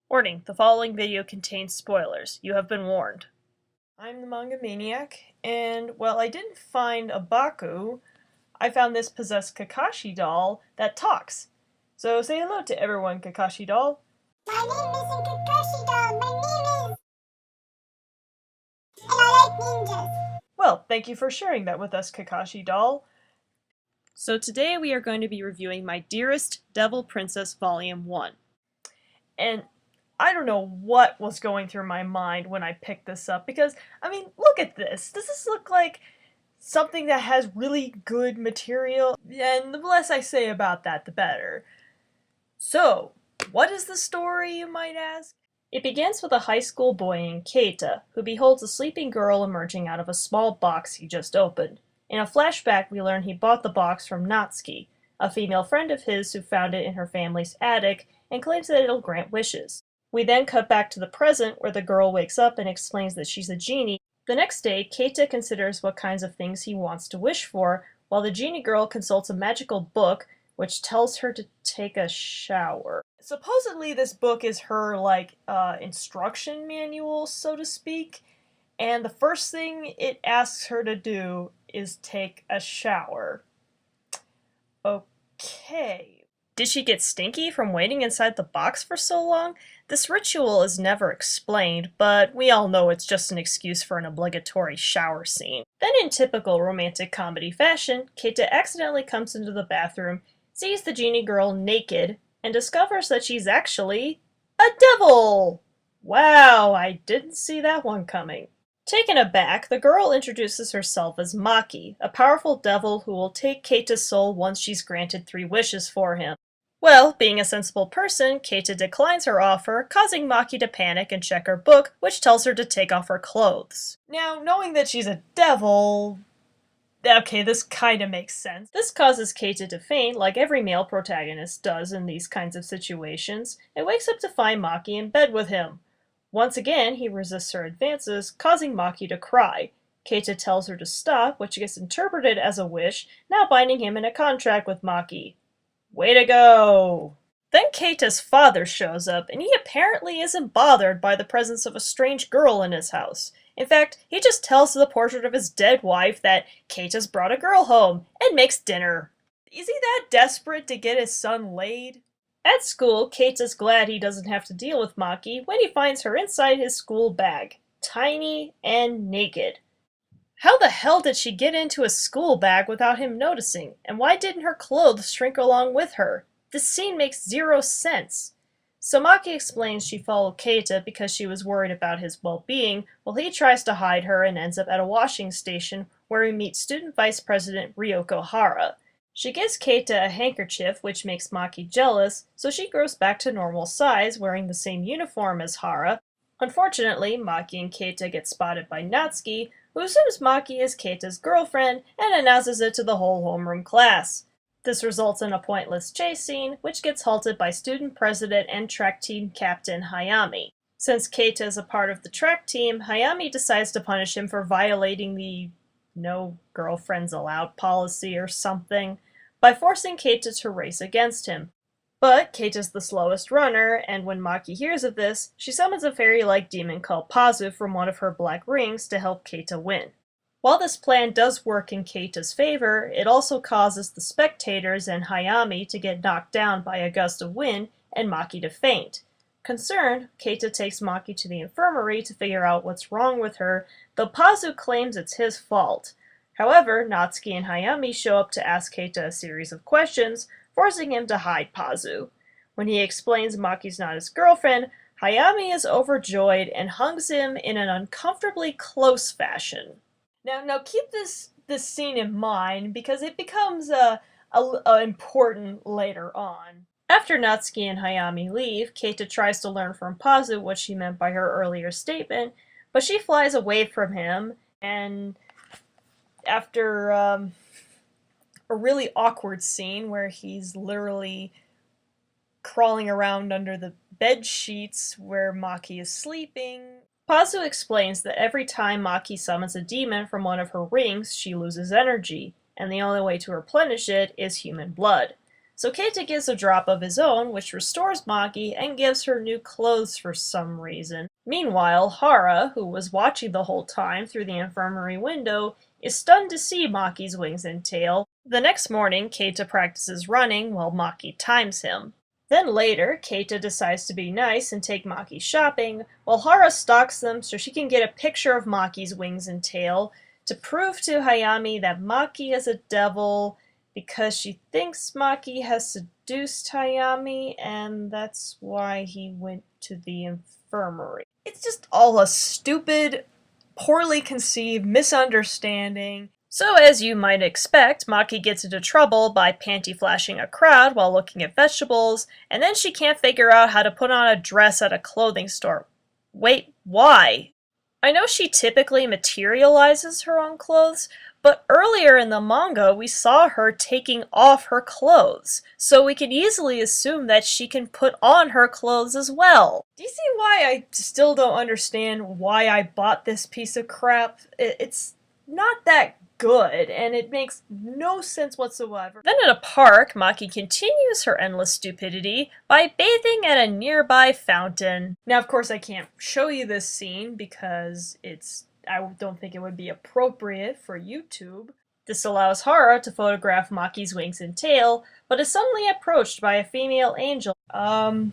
Warning, the following video contains spoilers. You have been warned. I'm the Manga Maniac, and while I didn't find a Baku, I found this possessed Kakashi doll that talks. So say hello to everyone, Kakashi doll. My name isn't Kakashi doll, my name is... And I like ninjas. Well, thank you for sharing that with us, Kakashi doll. So today we are going to be reviewing my Dearest Devil Princess Volume 1. And I don't know what was going through my mind when I picked this up, because, I mean, look at this. Does this look like something that has really good material? And the less I say about that, the better. So, what is the story, you might ask? It begins with a high school boy named Keita, who beholds a sleeping girl emerging out of a small box he just opened. In a flashback, we learn he bought the box from Natsuki, a female friend of his who found it in her family's attic and claims that it'll grant wishes. We then cut back to the present, where the girl wakes up and explains that she's a genie. The next day, Keita considers what kinds of things he wants to wish for, while the genie girl consults a magical book which tells her to take a shower. Supposedly this book is her, instruction manual, so to speak, and the first thing it asks her to do is take a shower. Okay. Did she get stinky from waiting inside the box for so long? This ritual is never explained, but we all know it's just an excuse for an obligatory shower scene. Then in typical romantic comedy fashion, Keita accidentally comes into the bathroom, sees the genie girl naked, and discovers that she's actually a devil! Wow, I didn't see that one coming. Taken aback, the girl introduces herself as Maki, a powerful devil who will take Keita's soul once she's granted 3 wishes for him. Well, being a sensible person, Keita declines her offer, causing Maki to panic and check her book, which tells her to take off her clothes. Now, knowing that she's a devil... okay, this kinda makes sense. This causes Keita to faint, like every male protagonist does in these kinds of situations, and wakes up to find Maki in bed with him. Once again, he resists her advances, causing Maki to cry. Keita tells her to stop, which gets interpreted as a wish, now binding him in a contract with Maki. Way to go! Then Keita's father shows up, and he apparently isn't bothered by the presence of a strange girl in his house. In fact, he just tells the portrait of his dead wife that Keita's brought a girl home, and makes dinner. Is he that desperate to get his son laid? At school, Keita's glad he doesn't have to deal with Maki when he finds her inside his school bag, tiny and naked. How the hell did she get into a school bag without him noticing, and why didn't her clothes shrink along with her? This scene makes 0 sense. So Maki explains she followed Keita because she was worried about his well-being, while he tries to hide her and ends up at a washing station where we meet Student Vice President Ryoko Hara. She gives Keita a handkerchief, which makes Maki jealous, so she grows back to normal size, wearing the same uniform as Hara. Unfortunately, Maki and Keita get spotted by Natsuki, who assumes Maki is Keita's girlfriend and announces it to the whole homeroom class. This results in a pointless chase scene, which gets halted by student president and track team captain Hayami. Since Keita is a part of the track team, Hayami decides to punish him for violating the no girlfriends allowed policy or something, by forcing Keita to race against him. But Keita's the slowest runner, and when Maki hears of this, she summons a fairy-like demon called Pazu from one of her black rings to help Keita win. While this plan does work in Keita's favor, it also causes the spectators and Hayami to get knocked down by a gust of wind and Maki to faint. Concerned, Keita takes Maki to the infirmary to figure out what's wrong with her, though Pazu claims it's his fault. However, Natsuki and Hayami show up to ask Keita a series of questions, forcing him to hide Pazu. When he explains Maki's not his girlfriend, Hayami is overjoyed and hugs him in an uncomfortably close fashion. Now keep this scene in mind, because it becomes important later on. After Natsuki and Hayami leave, Keita tries to learn from Pazu what she meant by her earlier statement, but she flies away from him, and after a really awkward scene where he's literally crawling around under the bed sheets where Maki is sleeping, Pazu explains that every time Maki summons a demon from one of her rings, she loses energy, and the only way to replenish it is human blood. So Keita gives a drop of his own, which restores Maki and gives her new clothes for some reason. Meanwhile, Hara, who was watching the whole time through the infirmary window, is stunned to see Maki's wings and tail. The next morning, Keita practices running while Maki times him. Then later, Keita decides to be nice and take Maki shopping, while Hara stalks them so she can get a picture of Maki's wings and tail to prove to Hayami that Maki is a devil because she thinks Maki has seduced Hayami, and that's why he went to the infirmary. It's just all a stupid, poorly conceived misunderstanding. So as you might expect, Maki gets into trouble by panty-flashing a crowd while looking at vegetables, and then she can't figure out how to put on a dress at a clothing store. Wait, why? I know she typically materializes her own clothes, but earlier in the manga we saw her taking off her clothes, so we can easily assume that she can put on her clothes as well. Do you see why I still don't understand why I bought this piece of crap? It's not that good, and it makes no sense whatsoever. Then at a park, Maki continues her endless stupidity by bathing at a nearby fountain. Now, of course, I can't show you this scene because I don't think it would be appropriate for YouTube. This allows Hara to photograph Maki's wings and tail, but is suddenly approached by a female angel. I'm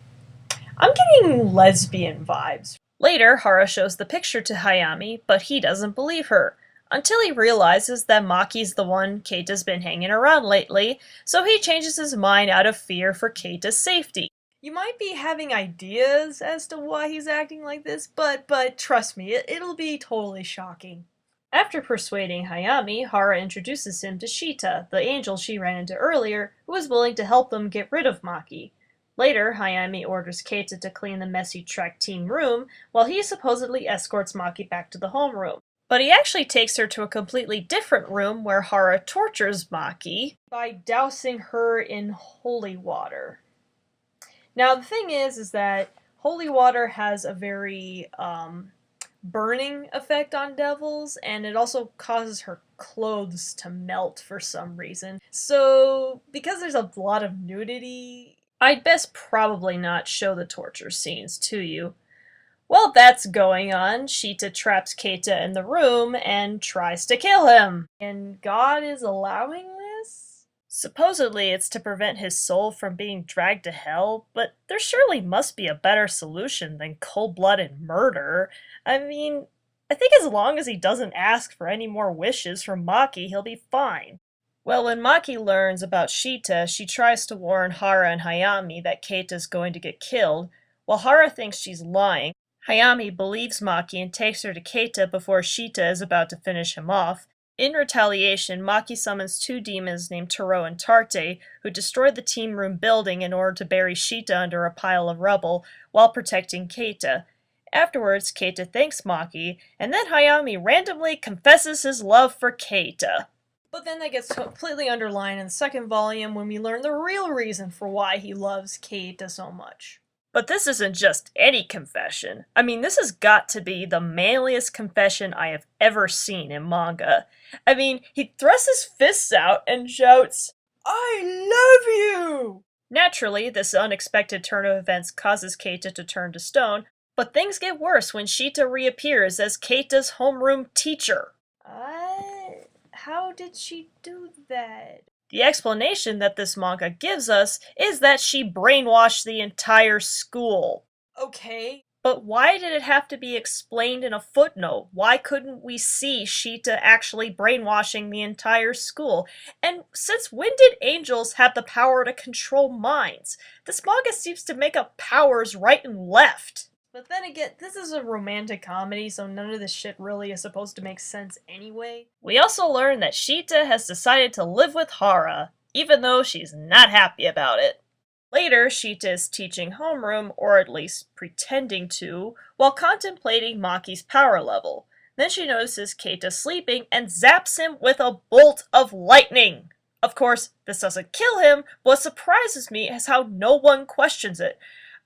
getting lesbian vibes. Later, Hara shows the picture to Hayami, but he doesn't believe her, until he realizes that Maki's the one Keita's been hanging around lately, so he changes his mind out of fear for Keita's safety. You might be having ideas as to why he's acting like this, but trust me, it'll be totally shocking. After persuading Hayami, Hara introduces him to Shita, the angel she ran into earlier, who was willing to help them get rid of Maki. Later, Hayami orders Keita to clean the messy track team room, while he supposedly escorts Maki back to the homeroom. But he actually takes her to a completely different room where Hara tortures Maki by dousing her in holy water. Now, the thing is that holy water has a very burning effect on devils, and it also causes her clothes to melt for some reason. So, because there's a lot of nudity, I'd best probably not show the torture scenes to you. While that's going on, Shita traps Keita in the room and tries to kill him. And God is allowing this? Supposedly it's to prevent his soul from being dragged to hell, but there surely must be a better solution than cold-blooded murder. I mean, I think as long as he doesn't ask for any more wishes from Maki, he'll be fine. Well, when Maki learns about Shita, she tries to warn Hara and Hayami that Keita's going to get killed. While Hara thinks she's lying, Hayami believes Maki and takes her to Keita before Shita is about to finish him off. In retaliation, Maki summons two demons named Taro and Tarte, who destroy the team room building in order to bury Shita under a pile of rubble, while protecting Keita. Afterwards, Keita thanks Maki, and then Hayami randomly confesses his love for Keita. But then that gets completely underlined in the second volume when we learn the real reason for why he loves Keita so much. But this isn't just any confession. I mean, this has got to be the manliest confession I have ever seen in manga. I mean, he thrusts his fists out and shouts, "I love you!" Naturally, this unexpected turn of events causes Keita to turn to stone, but things get worse when Shita reappears as Keita's homeroom teacher. How did she do that? The explanation that this manga gives us is that she brainwashed the entire school. Okay. But why did it have to be explained in a footnote? Why couldn't we see Shita actually brainwashing the entire school? And since when did angels have the power to control minds? This manga seems to make up powers right and left. But then again, this is a romantic comedy, so none of this shit really is supposed to make sense anyway. We also learn that Shita has decided to live with Hara, even though she's not happy about it. Later, Shita is teaching homeroom, or at least pretending to, while contemplating Maki's power level. Then she notices Keita sleeping and zaps him with a bolt of lightning. Of course, this doesn't kill him, but what surprises me is how no one questions it.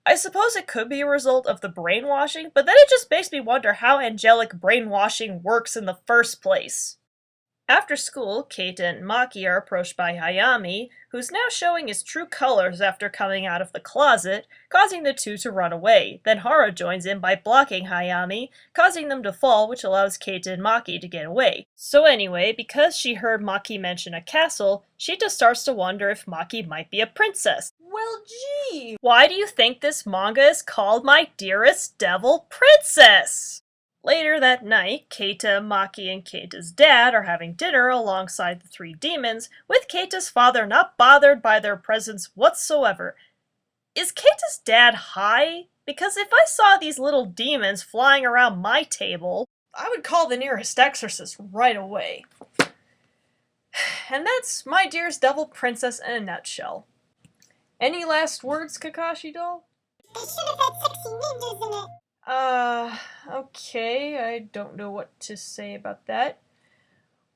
I suppose it could be a result of the brainwashing, but then it just makes me wonder how angelic brainwashing works in the first place. After school, Keita and Maki are approached by Hayami, who's now showing his true colors after coming out of the closet, causing the two to run away. Then Hara joins in by blocking Hayami, causing them to fall, which allows Keita and Maki to get away. So anyway, because she heard Maki mention a castle, she just starts to wonder if Maki might be a princess. Well, gee! Why do you think this manga is called My Dearest Devil Princess? Later that night, Keita, Maki, and Keita's dad are having dinner alongside the three demons, with Keita's father not bothered by their presence whatsoever. Is Keita's dad high? Because if I saw these little demons flying around my table, I would call the nearest exorcist right away. And that's My Dearest Devil Princess in a nutshell. Any last words, Kakashi doll? They should have had sexy ninjas in it. Okay, I don't know what to say about that.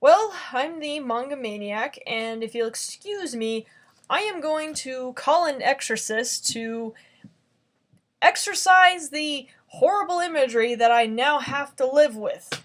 Well, I'm the Manga Maniac, and if you'll excuse me, I am going to call an exorcist to exorcise the horrible imagery that I now have to live with.